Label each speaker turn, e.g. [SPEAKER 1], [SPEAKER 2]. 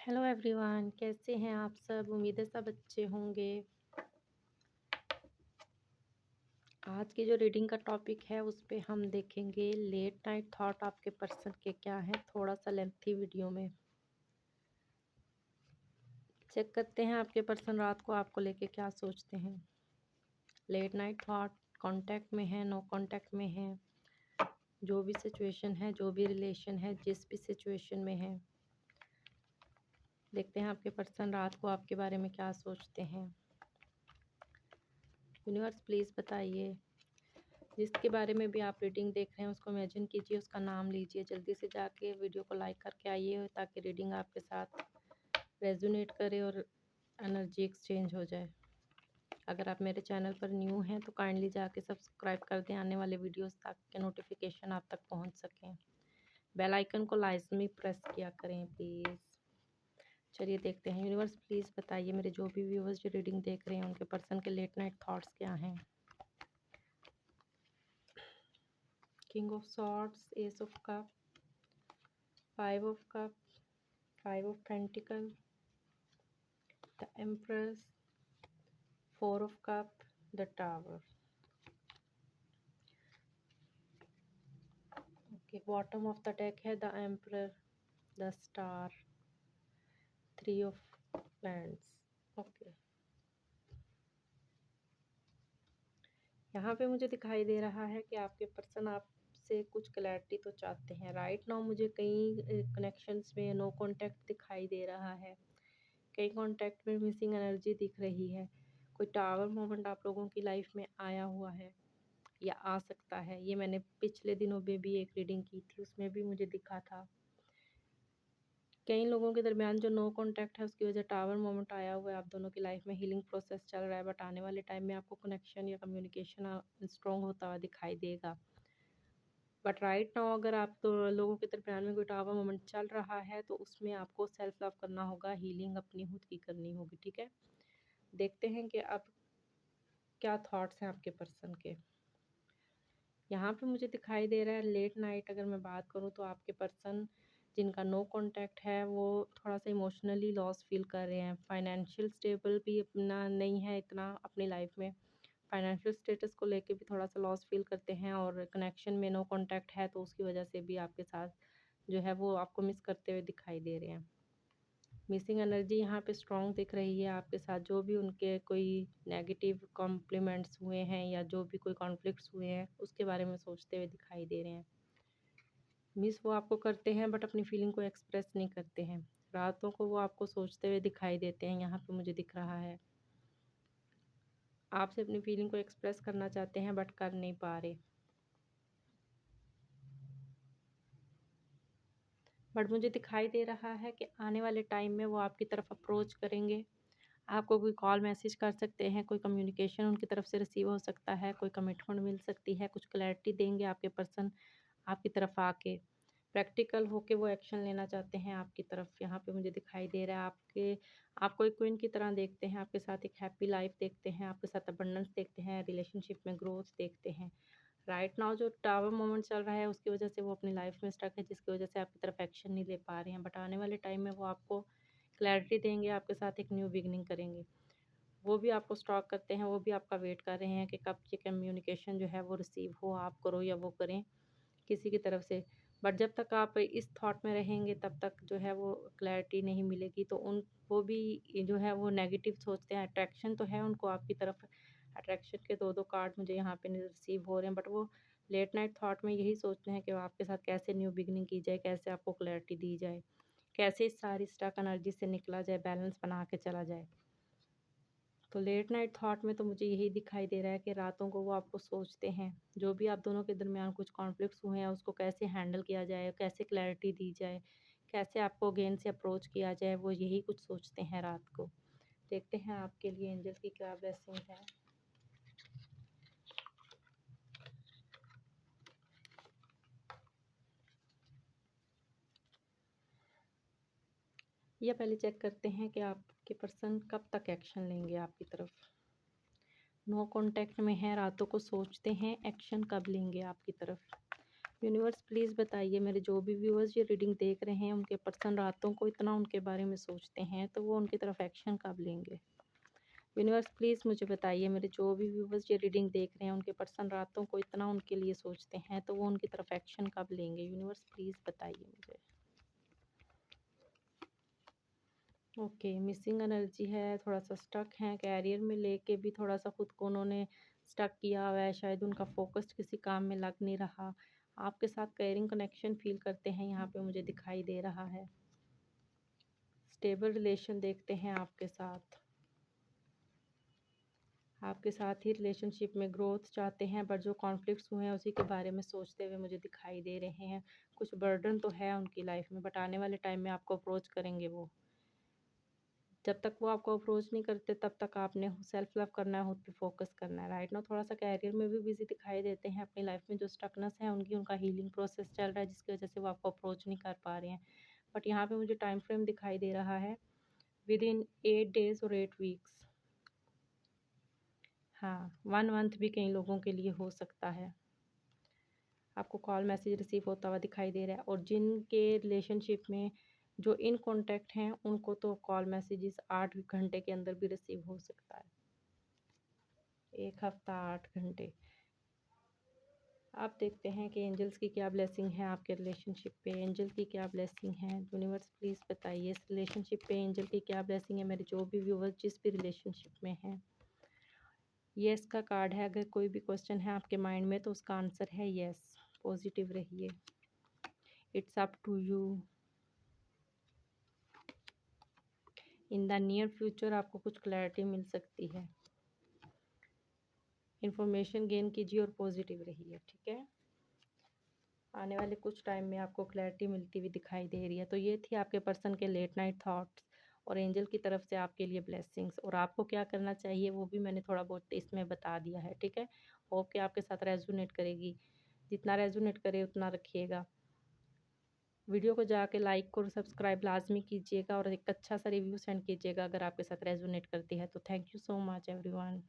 [SPEAKER 1] Hello everyone, कैसे हैं आप सब? उम्मीद है सब अच्छे होंगे। आज की जो रीडिंग का टॉपिक है उस पे हम देखेंगे लेट नाइट थॉट आपके पर्सन के क्या हैं, थोड़ा सा लेंथी वीडियो में। चेक करते हैं आपके पर्सन रात को आपको लेके क्या सोचते हैं। लेट नाइट थॉट कांटेक्ट में है, नो कांटेक्ट में है, जो भी सिचुएशन है, जो भी रिलेशन है, जिस भी सिचुएशन में है, देखते हैं आपके पर्सन रात को आपके बारे में क्या सोचते हैं। यूनिवर्स प्लीज़ बताइए। जिसके बारे में भी आप रीडिंग देख रहे हैं उसको इमेजिन कीजिए, उसका नाम लीजिए, जल्दी से जाके वीडियो को लाइक करके आइए ताकि रीडिंग आपके साथ रेजोनेट करे और एनर्जी एक्सचेंज हो जाए। अगर आप मेरे चैनल पर न्यू हैं तो काइंडली जाके सब्सक्राइब कर दें आने वाले वीडियोस ताकि नोटिफिकेशन आप तक पहुंच सकें। बेल आइकन को लाजमी प्रेस किया करें प्लीज़। चलिए देखते हैं। यूनिवर्स प्लीज़ बताइए मेरे जो भी व्यूवर्स जो रीडिंग देख रहे हैं उनके पर्सन के लेट नाइट थॉट्स क्या हैं। King of swords, ace of cup, five of cup, five of pentacle, the empress, four of cup, the tower. Okay, bottom of the deck है the emperor, the star, three of pants. Okay, यहाँ पे मुझे दिखाई दे रहा है कि आपके person आपसे कुछ क्लैरिटी तो चाहते हैं। राइट नाउ मुझे कई कनेक्शंस में नो कांटेक्ट दिखाई दे रहा है, कई कांटेक्ट में मिसिंग एनर्जी दिख रही है। कोई टावर मोमेंट आप लोगों की लाइफ में आया हुआ है या आ सकता है। ये मैंने पिछले दिनों में भी एक रीडिंग की थी, उसमें भी मुझे दिखा था। कई लोगों के दरमियान जो नो कांटेक्ट है उसकी वजह टावर मोमेंट आया हुआ है। आप दोनों की लाइफ में हीलिंग प्रोसेस चल रहा है, बट आने वाले टाइम में आपको कनेक्शन या कम्युनिकेशन स्ट्रॉन्ग होता हुआ दिखाई देगा। बट राइट नाउ अगर आप तो लोगों के दरमियान में कोई टावर मोमेंट चल रहा है तो उसमें आपको सेल्फ लव करना होगा, हीलिंग अपनी खुद की करनी होगी। ठीक है, देखते हैं कि अब क्या थॉट्स हैं आपके पर्सन के। यहाँ पे मुझे दिखाई दे रहा है लेट नाइट अगर मैं बात करूँ तो आपके पर्सन जिनका नो कांटेक्ट है वो थोड़ा सा इमोशनली लॉस फील कर रहे हैं। फाइनेंशियल स्टेबल भी अपना नहीं है इतना अपनी लाइफ में, फाइनेंशियल स्टेटस को लेके भी थोड़ा सा लॉस फील करते हैं। और कनेक्शन में नो कांटेक्ट है तो उसकी वजह से भी आपके साथ जो है वो आपको मिस करते हुए दिखाई दे रहे हैं। मिसिंग एनर्जी यहाँ पे स्ट्रॉन्ग दिख रही है आपके साथ। जो भी उनके कोई नेगेटिव कॉम्प्लीमेंट्स हुए हैं या जो भी कोई कॉन्फ्लिक्ट्स हुए हैं उसके बारे में सोचते हुए दिखाई दे रहे हैं। मिस वो आपको करते हैं बट अपनी फीलिंग को एक्सप्रेस नहीं करते हैं। रातों को वो आपको सोचते हुए दिखाई देते हैं, यहाँ पे मुझे दिख रहा है। आपसे अपनी फीलिंग को एक्सप्रेस करना चाहते हैं बट कर नहीं पा रहे। बट मुझे दिखाई दे रहा है कि आने वाले टाइम में वो आपकी तरफ अप्रोच करेंगे। आपको कोई कॉल मैसेज कर सकते हैं, कोई कम्युनिकेशन उनकी तरफ से रिसीव हो सकता है, कोई कमिटमेंट मिल सकती है, कुछ क्लैरिटी देंगे आपके पर्सन आपकी तरफ आके। प्रैक्टिकल होके वो एक्शन लेना चाहते हैं आपकी तरफ। यहाँ पे मुझे दिखाई दे रहा है आपको एक क्वीन की तरह देखते हैं, आपके साथ एक हैप्पी लाइफ देखते हैं, आपके साथ अबंडेंस देखते हैं, रिलेशनशिप में ग्रोथ देखते हैं। राइट नाउ जो टावर मोमेंट चल रहा है उसकी वजह से वो अपनी लाइफ में स्टक है, जिसकी वजह से आपकी तरफ एक्शन नहीं ले पा रहे हैं। बट आने वाले टाइम में वो आपको क्लैरिटी देंगे, आपके साथ एक न्यू बिगनिंग करेंगे। वो भी आपको स्टॉक करते हैं, वो भी आपका वेट कर रहे हैं कि कब ये कम्युनिकेशन जो है वो रिसीव हो, आप करो या वो करें किसी की तरफ से। बट जब तक आप इस थॉट में रहेंगे तब तक जो है वो क्लैरिटी नहीं मिलेगी। तो उन वो भी जो है वो नेगेटिव सोचते हैं। अट्रैक्शन तो है उनको आपकी तरफ, अट्रैक्शन के दो दो कार्ड मुझे यहाँ पे रिसीव हो रहे हैं। बट वो लेट नाइट थॉट में यही सोचते हैं कि वो आपके साथ कैसे न्यू बिगनिंग की जाए, कैसे आपको क्लैरिटी दी जाए, कैसे इस सारी स्टक एनर्जी से निकला जाए, बैलेंस बना के चला जाए। तो लेट नाइट थॉट में तो मुझे यही दिखाई दे रहा है कि रातों को वो आपको सोचते हैं। जो भी आप दोनों के दरमियान कुछ कॉन्फ्लिक्ट्स हुए हैं उसको कैसे हैंडल किया जाए, कैसे क्लैरिटी दी जाए, कैसे आपको अगेन से अप्रोच किया जाए, वो यही कुछ सोचते हैं रात को। देखते हैं आपके लिए एंजल्स की क्या ब्लेसिंग है। या पहले चेक करते हैं कि आपके पर्सन कब तक एक्शन लेंगे आपकी तरफ। नो कांटेक्ट में है, रातों को सोचते हैं, एक्शन कब लेंगे आपकी तरफ। यूनिवर्स प्लीज़ बताइए, मेरे जो भी व्यूअर्स ये रीडिंग देख रहे हैं, उनके पर्सन रातों को इतना उनके बारे में सोचते हैं, तो वो उनकी तरफ एक्शन कब लेंगे? यूनिवर्स प्लीज़ मुझे बताइए, मेरे जो भी व्यूअर्स ये रीडिंग देख रहे हैं, उनके पर्सन रातों को इतना उनके लिए सोचते हैं, तो वो उनकी तरफ एक्शन कब लेंगे? यूनिवर्स प्लीज़ बताइए मुझे। ओके, मिसिंग एनर्जी है, थोड़ा-सा स्टक हैं, करियर में लेके भी थोड़ा-सा खुद को उन्होंने स्टक किया हुआ है, शायद उनका फ़ोकस किसी काम में लग नहीं रहा। आपके साथ केयरिंग कनेक्शन फ़ील करते हैं, यहाँ पे मुझे दिखाई दे रहा है। स्टेबल रिलेशन देखते हैं आपके साथ। आपके साथ ही रिलेशनशिप में ग्रोथ चाहते हैं, बट जो कॉन्फ्लिक्ट्स हुए हैं उसी के बारे में सोचते हुए मुझे दिखाई दे रहे हैं। कुछ बर्डन तो है उनकी लाइफ में, बट आने वाले टाइम में आपको अप्रोच करेंगे वो। जब तक वो आपको अप्रोच नहीं करते तब तक आपने सेल्फ लव करना है, खुद पे फोकस करना है। राइट नाउ थोड़ा सा कैरियर में भी बिजी दिखाई देते हैं, अपनी लाइफ में जो स्टकनेस है उनका हीलिंग प्रोसेस चल रहा है, जिसकी वजह से वो आपको अप्रोच नहीं कर पा रहे हैं। बट यहाँ पे मुझे टाइम फ्रेम दिखाई दे रहा है विद इन 8 डेज और 8 वीक्स। हाँ, 1 मंथ भी कई लोगों के लिए हो सकता है। आपको कॉल मैसेज रिसीव होता हुआ दिखाई दे रहा है, और जिनके रिलेशनशिप में जो इन कॉन्टैक्ट हैं उनको तो कॉल मैसेजेस 8 घंटे के अंदर भी रिसीव हो सकता है। 1 हफ्ता 8 घंटे। आप देखते हैं कि एंजल्स की क्या ब्लेसिंग है आपके रिलेशनशिप पे। एंजल की क्या ब्लेसिंग है? यूनिवर्स प्लीज़ बताइए इस रिलेशनशिप पे एंजल की क्या ब्लेसिंग है, मेरे जो भी व्यूवर्स जिस भी रिलेशनशिप में हैं। येस का कार्ड है, अगर कोई भी क्वेश्चन है आपके माइंड में तो उसका आंसर है येस। पॉजिटिव रहिए, it's up to you. In the near future आपको कुछ क्लैरिटी मिल सकती है। इन्फॉर्मेशन गेन कीजिए और पॉजिटिव रहिए, ठीक है। आने वाले कुछ टाइम में आपको क्लैरिटी मिलती हुई दिखाई दे रही है। तो ये थी आपके पर्सन के लेट नाइट थॉट्स और एंजल की तरफ से आपके लिए ब्लेसिंग्स, और आपको क्या करना चाहिए वो भी मैंने थोड़ा बहुत इसमें बता दिया है, ठीक है। होप कि आपके साथ रेजोनेट करेगी, जितना रेजोनेट करे उतना रखिएगा। वीडियो को जाके लाइक और सब्सक्राइब लाजमी कीजिएगा, और एक अच्छा सा रिव्यू सेंड कीजिएगा अगर आपके साथ रेजोनेट करती है तो। Thank you so much everyone.